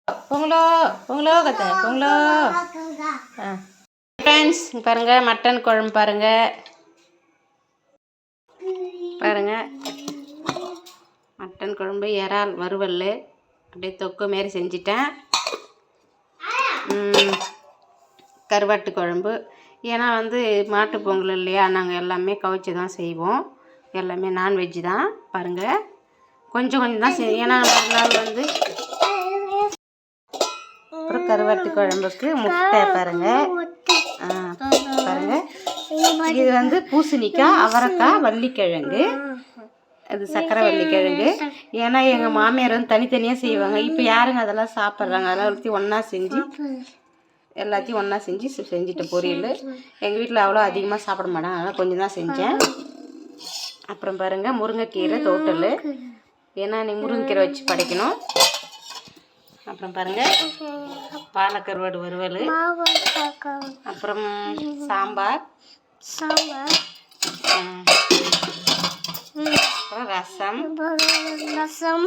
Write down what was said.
பொங்கலோ பொங்கலோ கத்த பொங்கலோ. ஃப்ரெண்ட்ஸ் பாருங்கள், மட்டன் குழம்பு பாருங்கள் மட்டன் குழம்பு, இறால் வறுவல், அப்படியே தொக்கு மாரி செஞ்சிட்டேன். கருவாட்டு குழம்பு. ஏன்னா மாட்டு பொங்கல் இல்லையா, நாங்கள் எல்லாமே கவிச்சி தான் செய்வோம். எல்லாமே நான்வெஜ்ஜு தான். பாருங்கள், கொஞ்சம் கொஞ்சம் தான் செய்வோம். ஏன்னா மறுநாள் அப்புறம் கருவாட்டு குழம்புக்கு முட்டை பாருங்கள். இது பூசணிக்காய், அவரைக்காய், வள்ளிக்கிழங்கு, அது சக்கரை வள்ளிக்கிழங்கு. ஏன்னா எங்கள் மாமியார் தனித்தனியாக செய்வாங்க. இப்போ யாருங்க அதெல்லாம் சாப்பிட்றாங்க? அதெல்லாம் எல்லாத்தையும் ஒன்றா செஞ்சுட்டேன் பொரியல். எங்கள் வீட்டில் அவ்வளோ அதிகமாக சாப்பிட மாட்டாங்க, அதனால் கொஞ்சம் தான் செஞ்சேன். அப்புறம் பாருங்கள், முருங்கைக்கீரை தோட்டல். ஏன்னா நீ முருங்கைக்கீரை வச்சு படைக்கணும். அப்புறம் பாருங்கள், பாலக்கருவாடு வறுவல், அப்புறம் சாம்பார், அப்புறம் ரசம்.